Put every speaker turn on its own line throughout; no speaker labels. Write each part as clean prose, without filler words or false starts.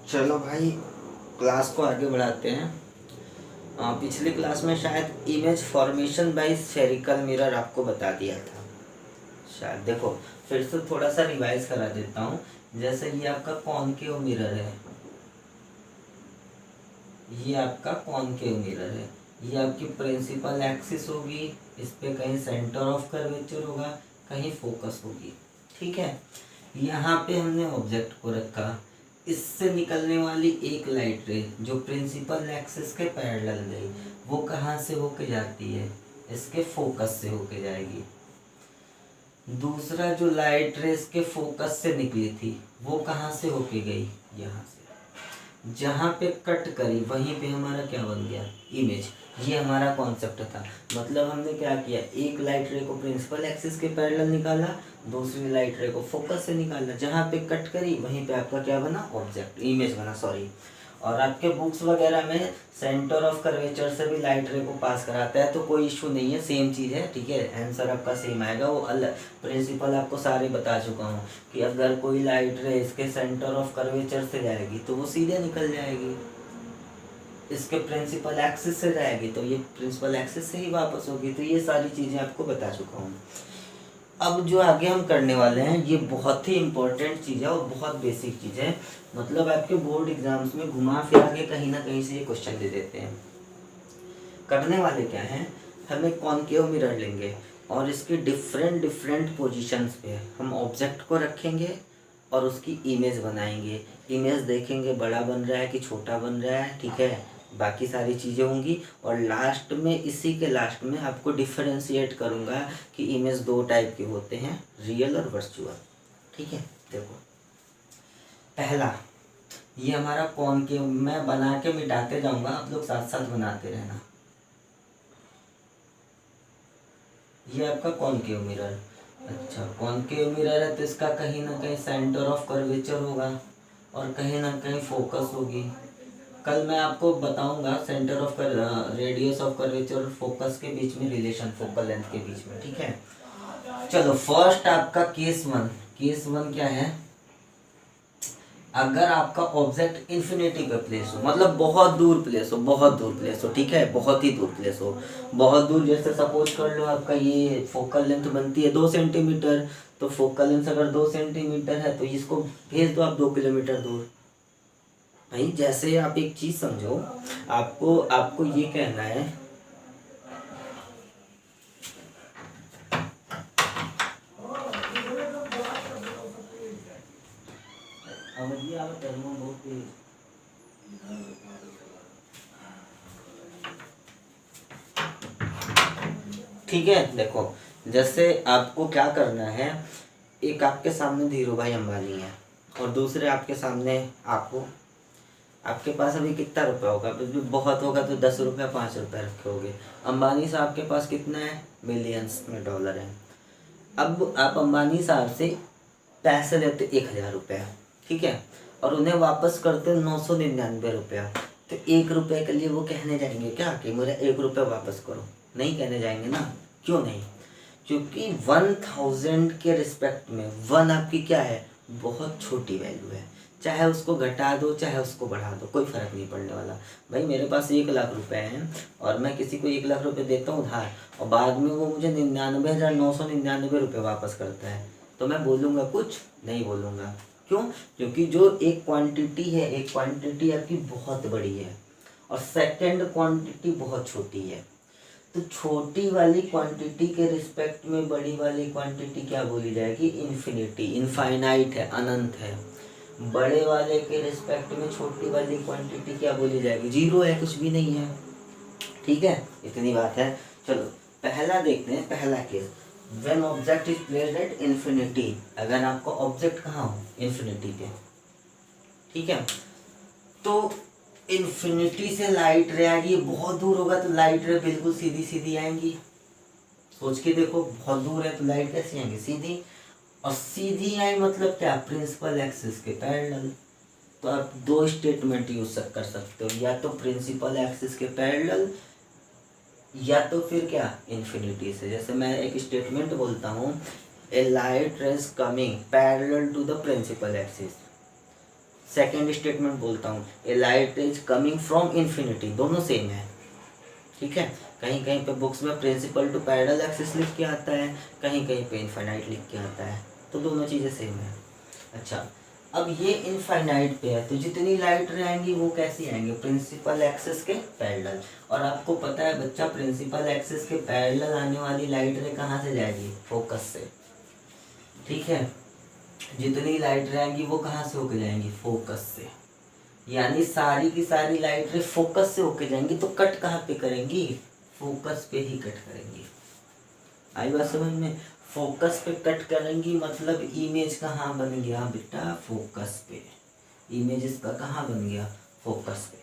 चलो भाई, क्लास को आगे बढ़ाते हैं। पिछली क्लास में शायद image formation by spherical mirror आपको बता दिया था शायद। देखो, फिर से थोड़ा सा रिवाइज करा देता हूँ। जैसे ये आपका कॉनकेव मिरर है, ये आपका कॉनकेव मिरर है, ये आपकी प्रिंसिपल एक्सिस होगी, इस पे कहीं सेंटर ऑफ कर्वेचर होगा, कहीं फोकस होगी। ठीक है, यहाँ पे हमने ऑब्जेक्ट को रखा, इससे निकलने वाली एक लाइट रे जो प्रिंसिपल एक्सिस के पैरेलल गई, वो कहाँ से होके जाती है? इसके फोकस से होके जाएगी। दूसरा जो लाइट रे इसके फोकस से निकली थी, वो कहाँ से होके गई? यहाँ से। जहाँ पे कट करी वहीं पे हमारा क्या बन गया? इमेज। ये हमारा कॉन्सेप्ट था। मतलब हमने क्या किया, एक लाइट रे को प्रिंसिपल एक्सिस के पैरेलल निकाला, दूसरी लाइट रे को फोकस से निकाला, जहाँ पे कट करी वहीं पे आपका क्या बना? ऑब्जेक्ट, इमेज बना, सॉरी। और आपके बुक्स वगैरह में सेंटर ऑफ कर्वेचर से भी लाइट रे को पास कराता है, तो कोई इशू नहीं है, सेम चीज़ है। ठीक है, आंसर आपका सेम आएगा। वो अलग प्रिंसिपल आपको सारे बता चुका हूँ कि अगर कोई लाइट रे इसके सेंटर ऑफ कर्वेचर से जाएगी तो वो सीधे निकल जाएगी, इसके प्रिंसिपल एक्सिस से जाएगी तो ये प्रिंसिपल एक्सिस से ही वापस होगी। तो ये सारी चीज़ें आपको बता चुका हूँ। अब जो आगे हम करने वाले हैं ये बहुत ही इंपॉर्टेंट चीज़ है और बहुत बेसिक चीज़ है। मतलब आपके बोर्ड एग्जाम्स में घुमा फिरा के कहीं ना कहीं से ये क्वेश्चन दे देते हैं। करने वाले क्या हैं, हम एक कॉनकेव मिरर लेंगे और इसके डिफरेंट डिफरेंट पोजीशंस पे हम ऑब्जेक्ट को रखेंगे और उसकी इमेज बनाएंगे। इमेज देखेंगे बड़ा बन रहा है कि छोटा बन रहा है, ठीक है, बाकी सारी चीज़ें होंगी। और लास्ट में, इसी के लास्ट में आपको डिफरेंशिएट करूँगा कि इमेज दो टाइप के होते हैं, रियल और वर्चुअल। ठीक है, देखो पहला, ये हमारा कॉनकेव, मैं बना के मिटाते जाऊँगा, आप लोग साथ साथ बनाते रहना। ये आपका कॉनकेव मिरर। अच्छा, कॉनकेव मिरर है तो इसका कहीं ना कहीं सेंटर ऑफ कर्वेचर होगा और कहीं ना कहीं फोकस होगी। कल मैं आपको बताऊंगा centre of radius of curvature और फोकस के बीच में रिलेशन, फोकल लेंथ के बीच में। ठीक है, चलो फर्स्ट आपका केस वन। केस वन क्या है? अगर आपका ऑब्जेक्ट इन्फिनिटी पे प्लेस हो, मतलब बहुत दूर प्लेस हो, बहुत दूर प्लेस हो, ठीक है, बहुत ही दूर प्लेस हो, बहुत दूर, जैसे सपोज कर लो आपका ये फोकल लेंथ बनती है 2 सेंटीमीटर, तो फोकल लेंथ अगर 2 सेंटीमीटर है तो इसको भेज दो आप 2 किलोमीटर दूर। भाई जैसे आप एक चीज समझो, आपको आपको ये कहना है, ठीक है। देखो, जैसे आपको क्या करना है, एक आपके सामने धीरू भाई अंबानी है और दूसरे आपके सामने आपको, आपके पास अभी कितना रुपया होगा? अभी बहुत होगा तो 10 रुपया 5 रुपया रखे होगे। अंबानी साहब के पास कितना है? मिलियंस में डॉलर है। अब आप अंबानी साहब से पैसे लेते 1,000 रुपया, ठीक है, और उन्हें वापस करते 999 रुपया, तो 1 रुपये के लिए वो कहने जाएंगे क्या कि मेरा 1 रुपया वापस करो? नहीं कहने जाएंगे ना। क्यों नहीं? क्योंकि 1000 के रिस्पेक्ट में 1 आपकी क्या है? बहुत छोटी वैल्यू है। चाहे उसको घटा दो चाहे उसको बढ़ा दो, कोई फर्क नहीं पड़ने वाला। भाई मेरे पास 1,00,000 रुपए हैं और मैं किसी को 1,00,000 रुपए देता हूँ उधार, और बाद में वो मुझे 99,999 रुपये वापस करता है, तो मैं बोलूँगा? कुछ नहीं बोलूँगा। क्यों? क्योंकि जो एक क्वांटिटी है, एक क्वांटिटी आपकी बहुत बड़ी है और सेकंड क्वांटिटी बहुत छोटी है। तो छोटी वाली क्वांटिटी के रिस्पेक्ट में बड़ी वाली क्वांटिटी क्या बोली जाएगी? इन्फिनिटी, इनफाइनाइट है, अनंत है। बड़े वाले के रिस्पेक्ट में छोटी वाली क्वांटिटी क्या बोली जाएगी? जीरो है, कुछ भी नहीं है। ठीक है, इतनी बात है। चलो पहला देखते हैं, पहला case, when object is placed at infinity. अगर आपका ऑब्जेक्ट कहाँ हो? इन्फिनिटी पे, ठीक है, तो इन्फिनिटी से लाइट रे आएगी, बहुत दूर होगा तो लाइट रे बिल्कुल सीधी सीधी आएंगी। सोच के देखो, बहुत दूर है तो लाइट कैसी आएंगी? सीधी। और सीधी आई मतलब क्या? प्रिंसिपल एक्सिस के पैरेलल। तो आप दो स्टेटमेंट यूज कर सकते हो, या तो प्रिंसिपल एक्सिस के पैरेलल या तो फिर क्या? इन्फिनिटी से। जैसे मैं एक स्टेटमेंट बोलता हूँ, a light rays coming parallel to the principal axis, second statement बोलता हूँ, a light is coming from infinity, दोनों सेम है, ठीक है। कहीं कहीं पे बुक्स में प्रिंसिपल टू पैरेलल एक्सिस लिख के आता है, कहीं कहीं पे इनफाइनाइट लिख के आता है, तो दोनों चीज़ें सेम है। अच्छा, अब ये इनफाइनाइट पे है तो जितनी लाइट रहेंगी वो कैसी आएंगी, प्रिंसिपल एक्सिस के पैरेलल। और आपको पता है बच्चा, प्रिंसिपल एक्सिस के पैरेलल आने वाली लाइट रे कहाँ से जाएगी, फोकस से, ठीक है। जितनी लाइट रहेंगी वो कहाँ से होके जाएंगी, फोकस से, यानी सारी की सारी लाइट रे फोकस से होके जाएंगी, तो कट कहाँ पे करेंगी, फोकस पे ही कट करेंगी। आई बात समझ में, फोकस पे कट करेंगी, मतलब इमेज कहाँ बन गया बेटा, फोकस पे, इमेज इसका कहाँ बन गया, फोकस पे।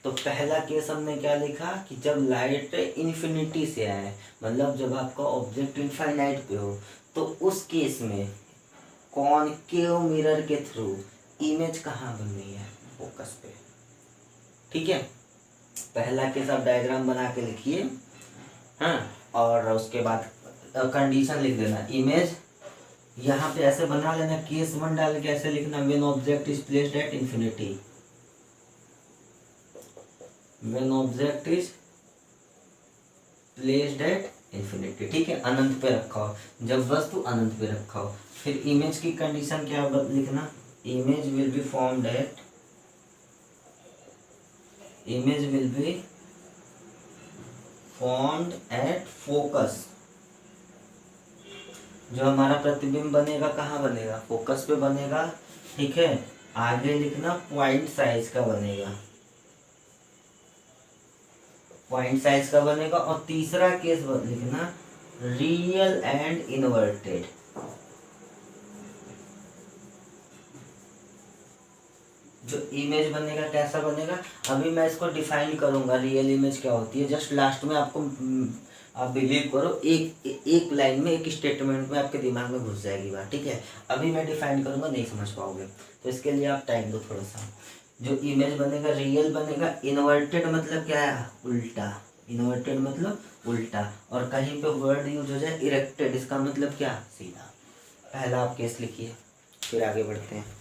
तो पहला केस हमने क्या लिखा कि जब लाइट इन्फिनिटी से आए, मतलब जब आपका ऑब्जेक्ट इनफाइनाइट पे हो, तो उस केस में कॉनकेव मिरर के थ्रू इमेज कहाँ बन रही है, फोकस पे, ठीक है। पहला केस आप डायग्राम बना के लिखिए, हाँ, और उसके बाद कंडीशन लिख देना, इमेज यहाँ पे ऐसे बना लेना, केस 1 डाल के ऐसे लिखना, when object is placed at infinity, when object is placed at infinity, ठीक है, अनंत पे रखा हो, जब वस्तु अनंत पे रखा हो। फिर इमेज की कंडीशन क्या लिखना, image will be formed at, image will be formed at focus, जो हमारा प्रतिबिंब बनेगा कहाँ बनेगा, फोकस पे बनेगा, ठीक है। आगे लिखना पॉइंट साइज का बनेगा, पॉइंट साइज का बनेगा। और तीसरा केस लिखना रियल एंड इन्वर्टेड, जो इमेज बनेगा कैसा बनेगा, अभी मैं इसको डिफाइन करूंगा रियल इमेज क्या होती है, जस्ट लास्ट में आपको आप बिलीव करो एक लाइन में, एक स्टेटमेंट में आपके दिमाग में घुस जाएगी बात, ठीक है। अभी मैं डिफाइन करूंगा, नहीं समझ पाओगे, तो इसके लिए आप टाइम दो थोड़ा सा। जो इमेज बनेगा रियल बनेगा, इन्वर्टेड मतलब क्या है, उल्टा, इन्वर्टेड मतलब उल्टा, और कहीं पे वर्ड यूज हो जाए इरेक्टेड, इसका मतलब क्या, सीधा। पहला आप केस लिखिए, फिर आगे बढ़ते हैं।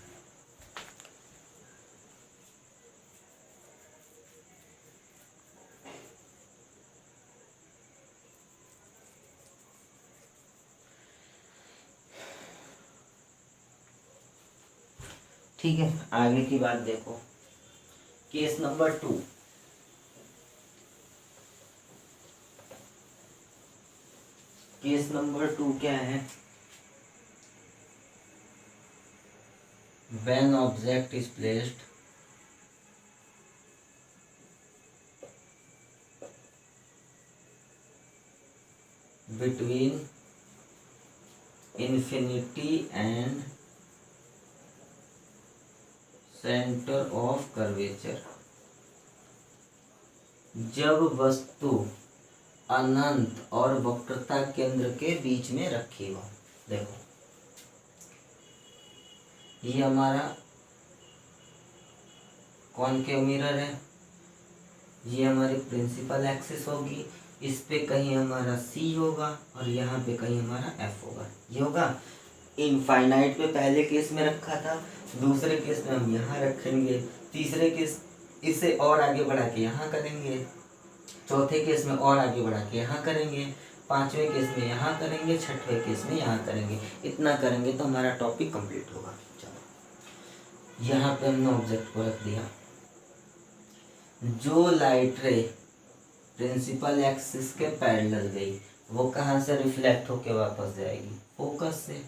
ठीक है, आगे की बात देखो, केस नंबर 2, केस नंबर 2 क्या है, when object is placed between infinity and centre of curvature, जब वस्तु अनंत और वक्रता केंद्र के बीच में रखी हो। देखो ये हमारा कॉनकेव मिरर है, ये हमारी प्रिंसिपल एक्सिस होगी, इस पे कहीं हमारा C होगा और यहाँ पे कहीं हमारा F होगा। ये होगा इनफाइनाइट पे पहले केस में रखा था, दूसरे केस में हम यहाँ रखेंगे, तीसरे केस इसे और आगे बढ़ा के यहाँ करेंगे, चौथे केस में और आगे बढ़ा के यहाँ करेंगे, पांचवें केस में यहाँ करेंगे, छठवें केस में यहाँ करेंगे। इतना करेंगे तो हमारा टॉपिक कंप्लीट होगा। चलो यहाँ पे हमने ऑब्जेक्ट को रख दिया, जो लाइट रे प्रिंसिपल एक्सिस के पैरेलल गई वो कहाँ से रिफ्लेक्ट होके वापस जाएगी, फोकस से,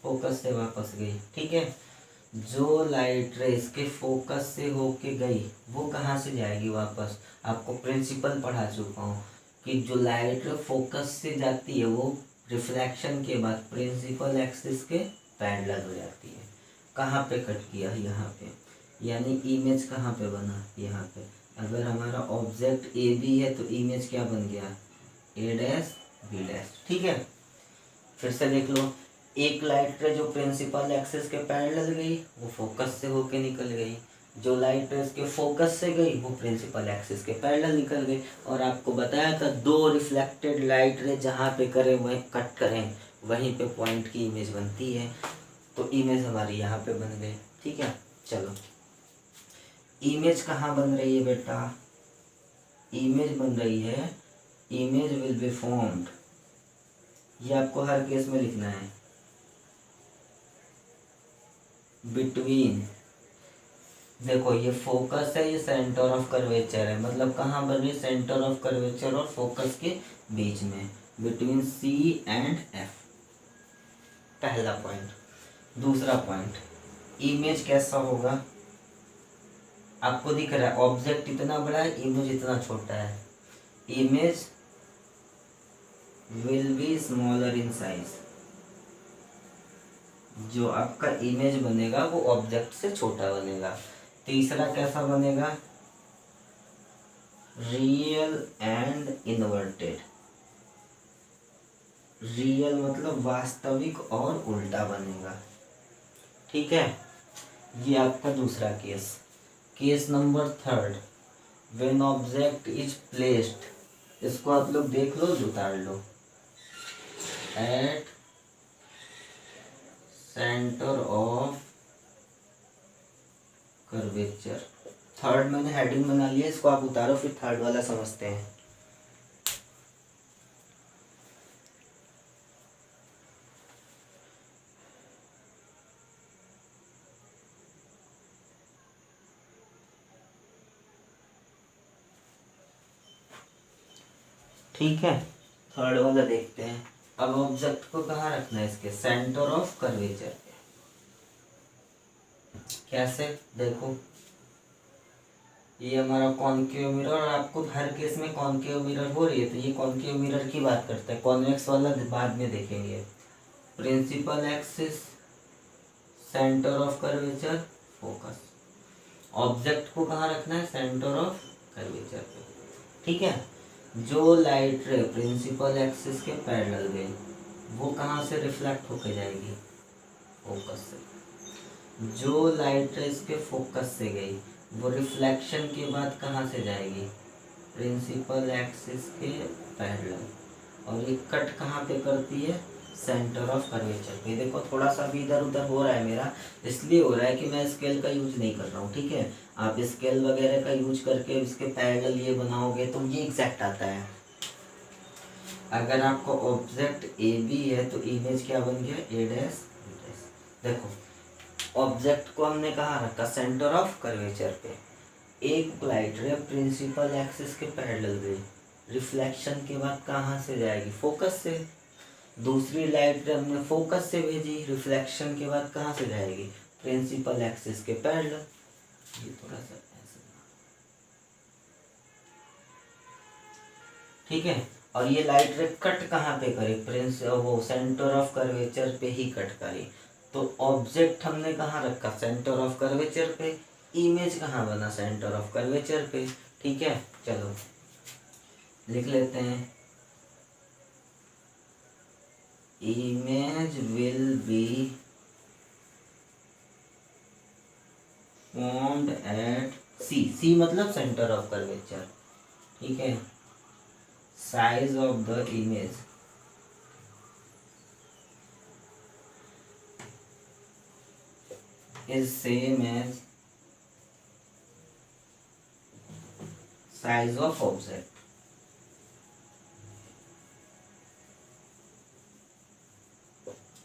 फोकस से वापस गई, ठीक है। जो लाइट रे इसके फोकस से होके गई वो कहाँ से जाएगी वापस, आपको प्रिंसिपल पढ़ा चुका हूँ कि जो लाइट रे फोकस से जाती है वो रिफ्लेक्शन के बाद प्रिंसिपल एक्सिस के पैरेलल हो जाती है। कहाँ पे कट किया, यहाँ पे, यानी इमेज कहाँ पे बना, यहाँ पे। अगर हमारा ऑब्जेक्ट ए बी है तो इमेज क्या बन गया, ए डैश बी डैश, ठीक है। फिर से देख लो, एक लाइट रे जो प्रिंसिपल एक्सिस के पैरेलल गई वो फोकस से होके निकल गई, जो लाइट रे इसके फोकस से गई वो प्रिंसिपल एक्सिस के पैरेलल निकल गई। और आपको बताया था दो रिफ्लेक्टेड लाइट रे जहाँ पे करें वहीं कट करें वहीं पे पॉइंट की इमेज बनती है। तो इमेज हमारी यहाँ पे बन गई। ठीक है, चलो इमेज कहाँ बन रही है बेटा, इमेज बन रही है, इमेज विल बी फॉर्म्ड, ये आपको हर केस में लिखना है, बिटवीन, देखो ये फोकस है, ये सेंटर ऑफ कर्वेचर है, मतलब कहाँ बन रही है, सेंटर ऑफ कर्वेचर और फोकस के बीच में, बिटवीन सी एंड एफ, पहला पॉइंट। दूसरा पॉइंट, इमेज कैसा होगा, आपको दिख रहा है ऑब्जेक्ट इतना बड़ा है, इमेज इतना छोटा है, image will be smaller in size, जो आपका इमेज बनेगा वो ऑब्जेक्ट से छोटा बनेगा। तीसरा कैसा बनेगा, रियल एंड इन्वर्टेड, रियल मतलब वास्तविक और उल्टा बनेगा। ठीक है, ये आपका दूसरा case. Case number third, when object is placed, इसको आप लोग देख लो, उतार लो, at centre of curvature. Third मैंने हेडिंग बना लिया, इसको आप उतारो, फिर थर्ड वाला समझते हैं। ठीक है, थर्ड वाला देखते हैं। अब ऑब्जेक्ट को कहाँ रखना है, इसके सेंटर ऑफ कर्वेचर पे। कैसे, देखो ये हमारा कॉनकेव मिरर, और आपको हर केस में कॉनकेव मिरर हो रही है, तो ये कॉनकेव मिरर की बात करते हैं, कॉन्वेक्स वाला बाद में देखेंगे। Principal axis, centre of curvature, focus, object को कहाँ रखना है, सेंटर ऑफ कर्वेचर पे। ठीक है, जो लाइट रे प्रिंसिपल एक्सिस के पैरेलल गई, वो कहाँ से रिफ्लेक्ट होके जाएगी, फोकस से। जो लाइट रे इसके फोकस से गई, वो रिफ्लेक्शन के बाद कहाँ से जाएगी, प्रिंसिपल एक्सिस के पैरेलल, और ये कट कहाँ पे करती है, सेंटर ऑफ कर्वेचर पे। देखो थोड़ा सा भी इधर उधर हो रहा है मेरा, इसलिए हो रहा है कि मैं स्केल का यूज नहीं कर रहा हूँ। ठीक है, आप स्केल वगैरह का यूज करके इसके पैरेलल ये बनाओगे तो ये एग्जैक्ट आता है। अगर आपको ऑब्जेक्ट ए बी है तो इमेज क्या बन गया, ए डैश बी डैश। देखो ऑब्जेक्ट को हमने कहाँ रखा, सेंटर ऑफ कर्वेचर पे। एक लाइट रे प्रिंसिपल एक्सिस के पैरेलल गई, रिफ्लेक्शन के बाद कहाँ से जाएगी, फोकस से। दूसरी लाइट हमने फोकस से भेजी, रिफ्लेक्शन के बाद कहाँ से जाएगी, प्रिंसिपल एक्सिस के पैरेलल। ये थोड़ा सा ऐसे, ठीक है। और ये लाइट रे कट कहाँ पे करे, वो सेंटर ऑफ कर्वेचर पे ही कट करे। तो ऑब्जेक्ट हमने कहाँ रखा, सेंटर ऑफ कर्वेचर पे। इमेज कहाँ बना, सेंटर ऑफ कर्वेचर पे। ठीक है, चलो लिख लेते हैं, image will be formed at C, C मतलब सेंटर ऑफ कर्वेचर। ठीक है, size of the image is same as size of object।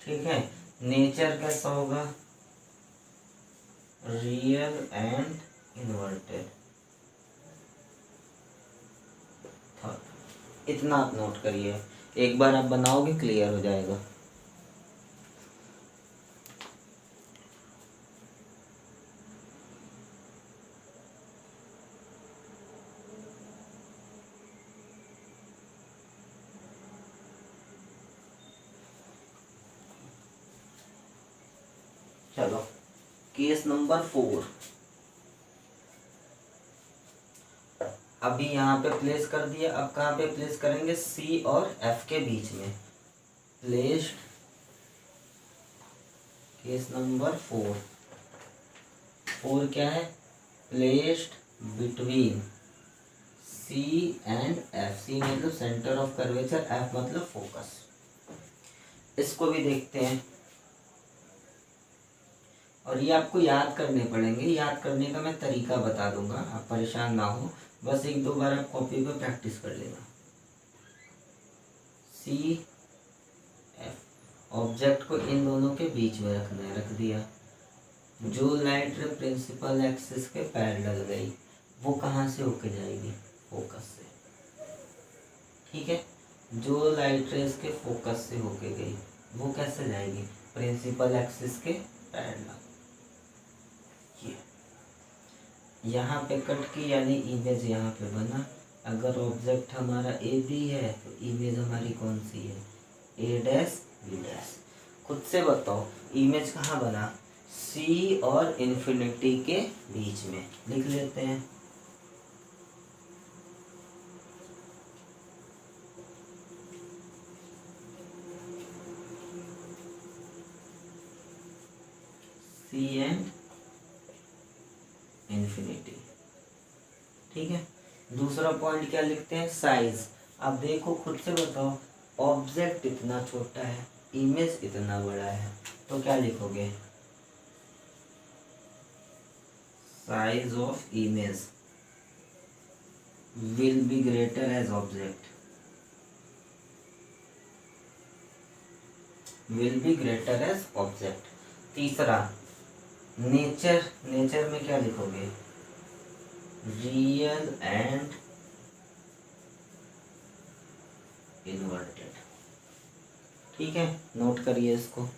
ठीक है, नेचर कैसा होगा, रियल एंड इन्वर्टेड। इतना आप नोट करिए, एक बार आप बनाओगे क्लियर हो जाएगा। चलो केस नंबर 4, अभी यहाँ पे प्लेस कर दिया, अब कहाँ पे प्लेस करेंगे, सी और एफ के बीच में। प्लेस्ड, केस नंबर 4, 4 क्या है, placed between C and F. C मतलब सेंटर ऑफ कर्वेचर, एफ मतलब फोकस। इसको भी देखते हैं, और ये आपको याद करने पड़ेंगे, याद करने का मैं तरीका बता दूंगा, आप परेशान ना हो, बस एक दो बार आप कॉपी पे प्रैक्टिस कर लेना। सी एफ, ऑब्जेक्ट को इन दोनों के बीच में रखना है, रख दिया। जो लाइट रे प्रिंसिपल एक्सिस के पैरेलल गई वो कहाँ से होके जाएगी, फोकस से। ठीक है, जो लाइट रे इसके फोकस से होके गई वो कैसे जाएगी, प्रिंसिपल एक्सिस के पैरेलल। ये यहाँ पे कट की यानी इमेज यहाँ पे बना। अगर ऑब्जेक्ट हमारा ए बी है तो इमेज हमारी कौन सी है, ए डैश बी डैश। खुद से बताओ इमेज कहाँ बना, सी और इन्फिनिटी के बीच में। लिख लेते हैं, सी एंड इन्फिनिटी। ठीक है, दूसरा पॉइंट क्या लिखते हैं, साइज। अब देखो खुद से बताओ, ऑब्जेक्ट इतना छोटा है, इमेज इतना बड़ा है, तो क्या लिखोगे, size of image will be greater as object, will be greater as object. तीसरा नेचर, नेचर में क्या लिखोगे, रियल एंड इन्वर्टेड। ठीक है, नोट करिए इसको।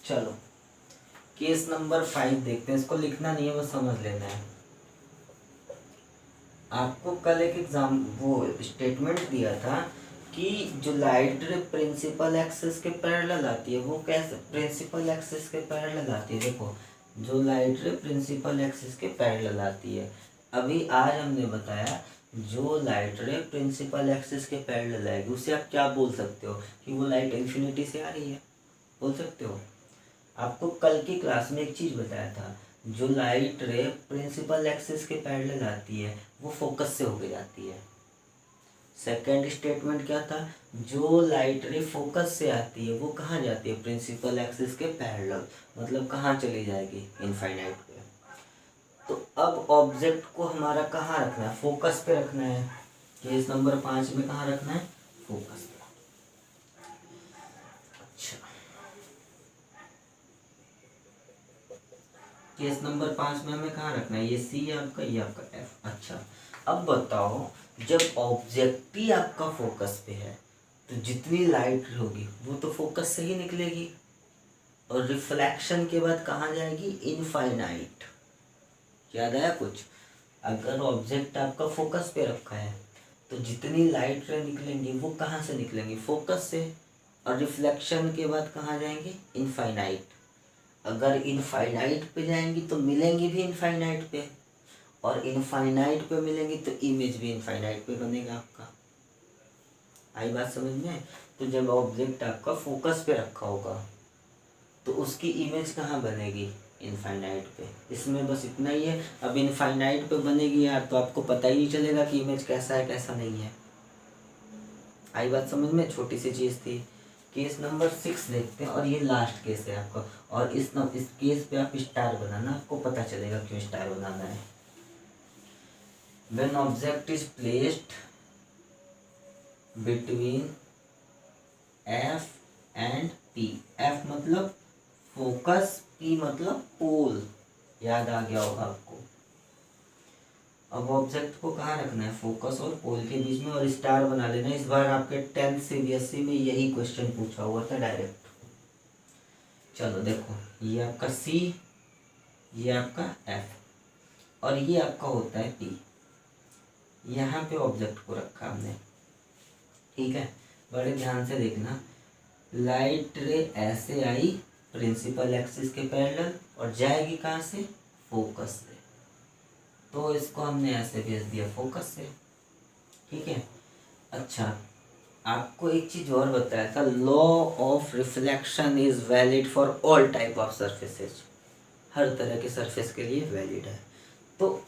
चलो केस नंबर 5 देखते हैं, इसको लिखना नहीं है, बस समझ लेना है। आपको कल एक एग्जाम वो स्टेटमेंट दिया था कि जो लाइट रे प्रिंसिपल एक्सिस के पैरेलल आती है वो कैसे, प्रिंसिपल एक्सिस के पैरेलल आती है। देखो जो लाइट रे प्रिंसिपल एक्सिस के पैरेलल आती है, अभी आज हमने बताया जो लाइट रे प्रिंसिपल एक्सिस के पैरेलल आएगी उसे आप क्या बोल सकते हो कि वो लाइट इन्फिनिटी से आ रही है, बोल सकते हो। आपको कल की क्लास में एक चीज बताया था, जो लाइट रे प्रिंसिपल एक्सिस के पैरेलल आती है वो फोकस से होके जाती है। सेकंड स्टेटमेंट क्या था, जो लाइट रे फोकस से आती है वो कहाँ जाती है, प्रिंसिपल एक्सिस के पैरेलल, मतलब कहाँ चली जाएगी, इनफाइनाइट पे। तो अब ऑब्जेक्ट को हमारा कहाँ रखना है, फोकस पे रखना है। केस नंबर 5 में कहाँ रखना है, फोकस पे। अच्छा, केस नंबर 5 में हमें कहाँ रखना है, ये सी आपका, ये आपका एफ। अच्छा अब बताओ, जब ऑब्जेक्ट ही आपका फोकस पे है तो जितनी लाइट होगी वो तो फोकस से ही निकलेगी, और रिफ्लेक्शन के बाद कहाँ जाएगी, इनफाइनाइट। याद आया कुछ, अगर ऑब्जेक्ट आपका फोकस पे रखा है तो जितनी लाइट रे निकलेंगी वो कहाँ से निकलेंगी, फोकस से, और रिफ्लेक्शन के बाद कहाँ जाएंगे, इनफाइनाइट। अगर इनफाइनाइट पे जाएंगी तो मिलेंगी भी इनफाइनाइट पे, और इनफाइनाइट पे मिलेंगी तो इमेज भी इनफाइनाइट पे बनेगा आपका। आई बात समझ में। तो जब ऑब्जेक्ट आपका फोकस पे रखा होगा तो उसकी इमेज कहाँ बनेगी, इनफाइनाइट पे। इसमें बस इतना ही है। अब इनफाइनाइट पे बनेगी यार तो आपको पता ही नहीं चलेगा कि इमेज कैसा है कैसा नहीं है। आई बात समझ में, छोटी सी चीज़ थी। केस नंबर 6 देखते हैं, और ये लास्ट केस है आपका, और इस केस पे आप स्टार बनाना, आपको पता चलेगा क्यों स्टार बनाना है। When object is placed between F and P, F मतलब फोकस, P मतलब पोल, याद आ गया होगा आपको। अब ऑब्जेक्ट को कहाँ रखना है, फोकस और पोल के बीच में, और स्टार बना लेना। इस बार आपके 10th CBSE में यही क्वेश्चन पूछा हुआ था डायरेक्ट। चलो देखो, ये आपका C, ये आपका F, और ये आपका होता है P। यहाँ पे ऑब्जेक्ट को रखा हमने, ठीक है। बड़े ध्यान से देखना, लाइट रे ऐसे आई प्रिंसिपल एक्सिस के पैरेलल और जाएगी कहाँ से, फोकस से, तो इसको हमने ऐसे भेज दिया फोकस से, ठीक है। अच्छा, आपको एक चीज और बताया था, law of reflection is valid for all type of surfaces, हर तरह के सरफेस के लिए वैलिड है। तो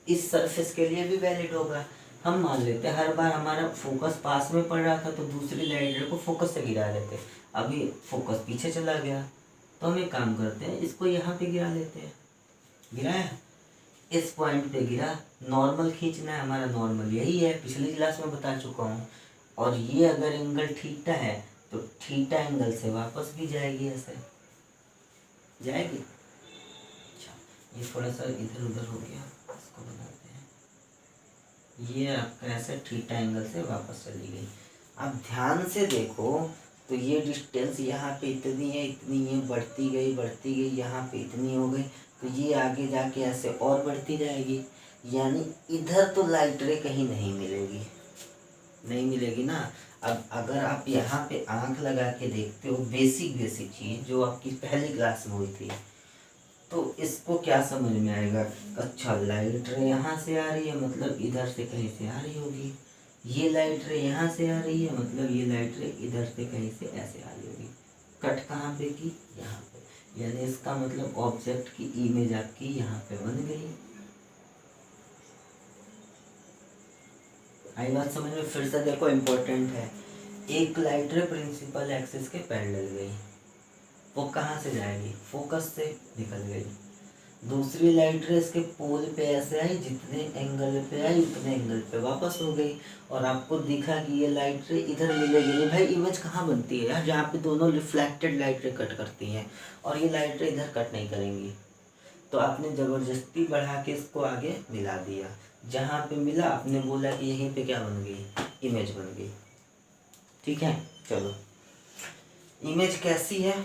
इस सरफेस के लिए भी वैलिड होगा। हम मान लेते हैं हर बार हमारा फोकस पास में पड़ रहा था तो दूसरी लाइट रे को फोकस से गिरा देते, अभी फोकस पीछे चला गया तो हम एक काम करते हैं, इसको यहाँ पे गिरा लेते हैं। गिराया, इस पॉइंट पे गिरा, नॉर्मल खींचना है, हमारा नॉर्मल यही है, पिछली क्लास में बता चुका हूँ। और ये अगर एंगल थीटा है तो थीटा एंगल से वापस भी जाएगी, ऐसे जाएगी। अच्छा, ये थोड़ा सा इधर उधर हो गया, इसको बनाते हैं। ये आपका ऐसे थीटा एंगल से वापस चली गई। अब ध्यान से देखो तो ये डिस्टेंस यहाँ पे इतनी है, इतनी है, बढ़ती गई, यहाँ पे इतनी हो गई, तो ये आगे जाके ऐसे और बढ़ती जाएगी। यानी इधर तो लाइट रे कहीं नहीं मिलेगी, नहीं मिलेगी ना। अब अगर आप यहाँ पे आंख लगा के देखते हो, बेसिक चीज जो आपकी पहली क्लास में हुई थी, तो इसको क्या समझ में आएगा, अच्छा लाइट रे यहाँ से आ रही है मतलब इधर से कहीं से आ रही होगी, ये लाइट रे यहाँ से आ रही है मतलब ये लाइट रे इधर से कहीं से ऐसे आ रही होगी। कट कहाँ पे की, यहाँ पे, यानी इसका मतलब ऑब्जेक्ट की इमेज आपकी यहाँ पे बन गई। आई बात समझ में? फिर से देखो, इम्पोर्टेंट है, एक लाइट रे प्रिंसिपल एक्सिस के पैरेलल गई, वो कहाँ से जाएगी, फोकस से निकल गई। दूसरी लाइट रे इसके पोल पे ऐसे आई, जितने एंगल पे आई उतने एंगल पे वापस हो गई, और आपको दिखा कि ये लाइट रे इधर मिलेगी नहीं। भाई इमेज कहाँ बनती है यार, जहाँ पे दोनों रिफ्लेक्टेड लाइट रे कट करती हैं, और ये लाइट रे इधर कट नहीं करेंगी। तो आपने ज़बरदस्ती बढ़ा के इसको आगे मिला दिया, जहाँ पे मिला आपने बोला कि यहीं पे क्या बन गई, इमेज बन गई। ठीक है, चलो इमेज कैसी है,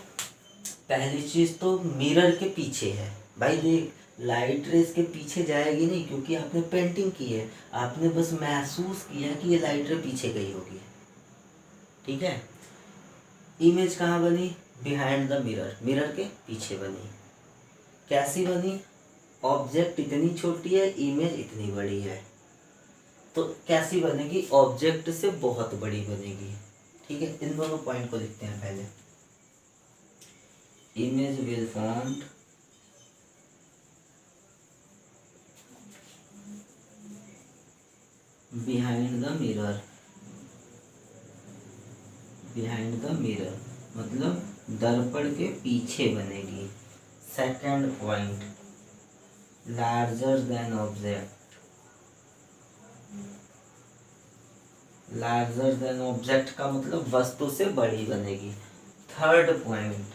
पहली चीज़ तो मिरर के पीछे है। भाई देख, लाइट रेस के पीछे जाएगी नहीं, क्योंकि आपने पेंटिंग की है, आपने बस महसूस किया कि ये लाइट रे पीछे गई होगी। ठीक है, इमेज कहाँ बनी, बिहाइंड द मिरर, मिरर के पीछे बनी। कैसी बनी, ऑब्जेक्ट इतनी छोटी है, इमेज इतनी बड़ी है, तो कैसी बनेगी, ऑब्जेक्ट से बहुत बड़ी बनेगी। ठीक है, इन दोनों पॉइंट को लिखते हैं पहले। Image will formed behind the mirror, behind the mirror मतलब दर्पण के पीछे बनेगी। Second point, larger than object, larger than object का मतलब वस्तु से बड़ी बनेगी। Third point,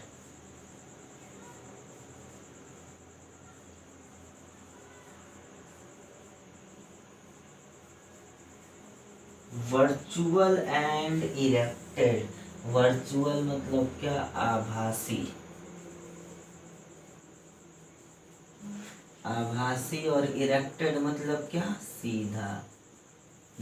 virtual and erected. Virtual मतलब क्या, आभासी, आभासी, और इरेक्टेड मतलब क्या, सीधा।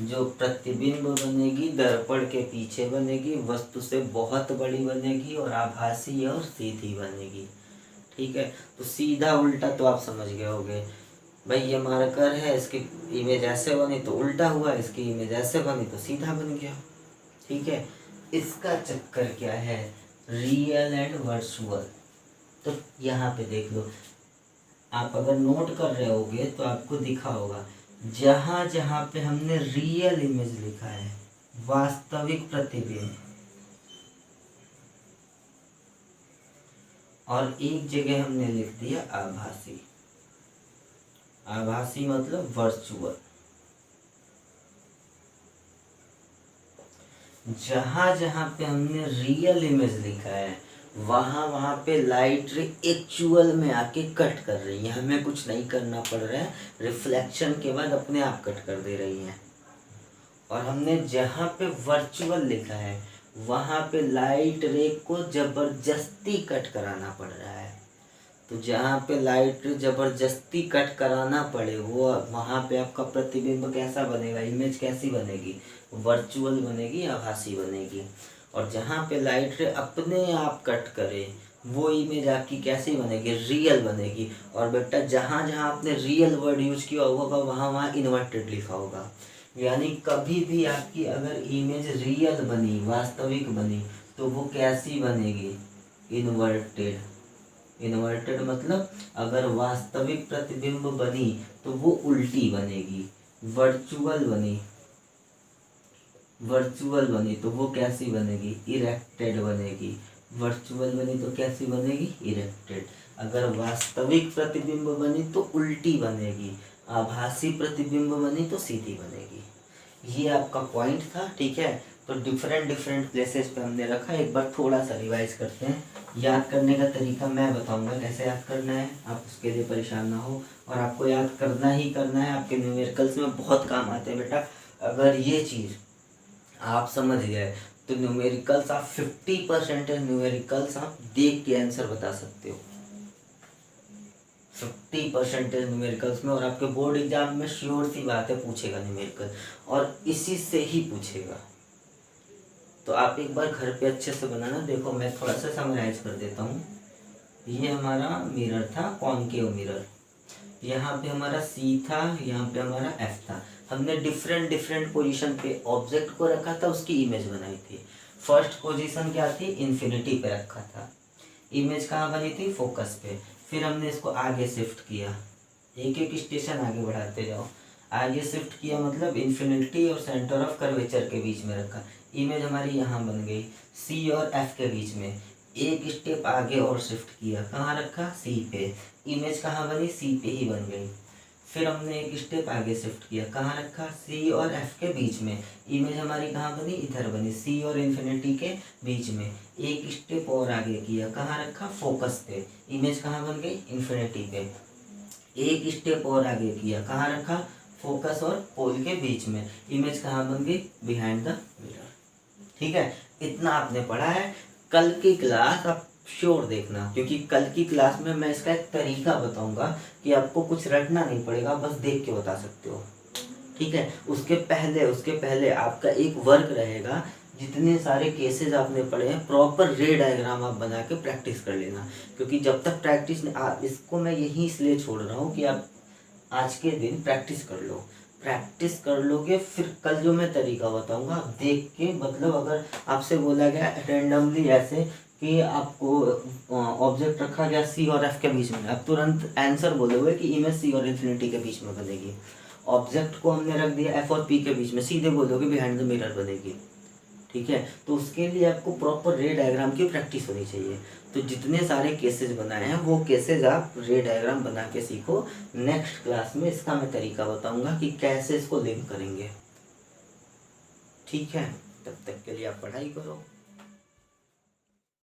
जो प्रतिबिंब बनेगी दर्पण के पीछे बनेगी, वस्तु से बहुत बड़ी बनेगी, और आभासी और सीधी बनेगी। ठीक है, तो सीधा उल्टा तो आप समझ गए होंगे। भाई ये मार्कर है, इसकी इमेज ऐसे बनी तो उल्टा हुआ, इसकी इमेज ऐसे बनी तो सीधा बन गया। ठीक है, इसका चक्कर क्या है, रियल एंड वर्चुअल। तो यहाँ पे देख लो, आप अगर नोट कर रहे होगे तो आपको दिखा होगा, जहाँ जहाँ पे हमने रियल इमेज लिखा है, वास्तविक प्रतिबिंब, और एक जगह हमने लिख दिया आभासी। आभासी मतलब वर्चुअल। जहाँ जहाँ पे हमने रियल इमेज लिखा है, वहाँ वहाँ पे लाइट रे एक्चुअल में आके कट कर रही है, हमें कुछ नहीं करना पड़ रहा है, रिफ्लेक्शन के बाद अपने आप कट कर दे रही हैं। और हमने जहाँ पे वर्चुअल लिखा है, वहाँ पे लाइट रे को जबरदस्ती कट कराना पड़ रहा है। तो जहाँ पे लाइट रे जबरदस्ती कट कराना पड़े, वो वहाँ पे आपका प्रतिबिंब कैसा बनेगा, इमेज कैसी बनेगी, वर्चुअल बनेगी, आभासी बनेगी। और जहाँ पे लाइट रे अपने आप कट करे, वो इमेज आपकी कैसी बनेगी, रियल बनेगी। और बेटा जहाँ जहाँ आपने रियल वर्ड यूज किया होगा, वहाँ वहाँ इन्वर्टेड लिखा होगा। यानी कभी भी आपकी अगर इमेज रियल बनी, वास्तविक बनी, तो वो कैसी बनेगी? इन्वर्टेड। इन्वर्टेड मतलब अगर वास्तविक प्रतिबिंब बनी तो वो उल्टी बनेगी। वर्चुअल बनी, वर्चुअल बनी तो वो कैसी बनेगी? इरेक्टेड बनेगी। वर्चुअल बनी तो कैसी बनेगी? इरेक्टेड। अगर वास्तविक प्रतिबिंब बनी तो उल्टी बनेगी, आभासी प्रतिबिंब बनी तो सीधी बनेगी। ये आपका पॉइंट था, ठीक है। तो डिफरेंट डिफरेंट प्लेसेस पे हमने रखा। एक बार थोड़ा सा रिवाइज करते हैं। याद करने का तरीका मैं बताऊंगा कैसे याद करना है, आप उसके लिए परेशान ना हो। और आपको याद करना ही करना है, आपके न्यूमेरिकल्स में बहुत काम आते हैं बेटा। अगर ये चीज़ आप समझ गए तो न्यूमेरिकल्स आप 50% न्यूमेरिकल्स आप देख के आंसर बता सकते हो। 50% न्यूमेरिकल्स में, और आपके बोर्ड एग्जाम में श्योर सी बात है पूछेगा न्यूमेरिकल, और इसी से ही पूछेगा। तो आप एक बार घर पे अच्छे से बनाना। देखो मैं थोड़ा सा समराइज कर देता हूँ। ये हमारा मिरर था, कॉनकेव मिरर। यहाँ पे हमारा C था, यहाँ पे हमारा F था। हमने डिफरेंट डिफरेंट पोजीशन पे ऑब्जेक्ट को रखा था, उसकी इमेज बनाई थी। फर्स्ट पोजीशन क्या थी? इन्फिनिटी पे रखा था। इमेज कहाँ बनी थी? फोकस पे। फिर हमने इसको आगे शिफ्ट किया, एक एक स्टेशन आगे बढ़ाते जाओ। आगे शिफ्ट किया मतलब इन्फिनिटी और सेंटर ऑफ कर्वेचर के बीच में रखा। इमेज हमारी यहाँ बन गई, C और F के बीच में। एक स्टेप आगे और शिफ्ट किया, कहाँ रखा? C पे। इमेज कहाँ बनी? C पे ही बन गई। फिर हमने एक स्टेप आगे शिफ्ट किया, कहाँ रखा? C और F के बीच में। इमेज हमारी कहाँ बनी? इधर बनी, C और इन्फिनिटी के बीच में। एक स्टेप और आगे किया, कहाँ रखा? फोकस पे। इमेज कहाँ बन गई? इन्फिनिटी पे। एक स्टेप और आगे किया, कहाँ रखा? फोकस और पोल के बीच में। इमेज कहाँ बन गई? Behind the mirror. ठीक है, इतना आपने पढ़ा है। कल की क्लास आप श्योर देखना, क्योंकि कल की क्लास में मैं इसका एक तरीका बताऊंगा कि आपको कुछ रटना नहीं पड़ेगा, बस देख के बता सकते हो। ठीक है, उसके पहले आपका एक वर्क रहेगा। जितने सारे केसेस आपने पढ़े हैं प्रॉपर रे डायग्राम आप बना के प्रैक्टिस कर लेना, क्योंकि जब तक प्रैक्टिस इसको मैं यही इसलिए छोड़ रहा हूँ कि आप आज के दिन प्रैक्टिस कर लो। प्रैक्टिस कर लोगे, फिर कल जो मैं तरीका बताऊंगा आप देख के, मतलब अगर आपसे बोला गया रेंडमली ऐसे कि आपको ऑब्जेक्ट रखा गया C और F के बीच में, आप तुरंत आंसर बोलोगे कि इमेज C और इन्फिनिटी के बीच में बनेगी। ऑब्जेक्ट को हमने रख दिया F और P के बीच में, सीधे बोलोगे बिहाइंड द मिरर बनेगी। ठीक है, तो उसके लिए आपको प्रॉपर रे डायग्राम की प्रैक्टिस होनी चाहिए। तो जितने सारे केसेस बनाए हैं वो केसेस आप रे डायग्राम बना के सीखो। नेक्स्ट क्लास में इसका मैं तरीका बताऊंगा कि कैसे इसको लिंक करेंगे। ठीक है, तब तक के लिए आप पढ़ाई करो।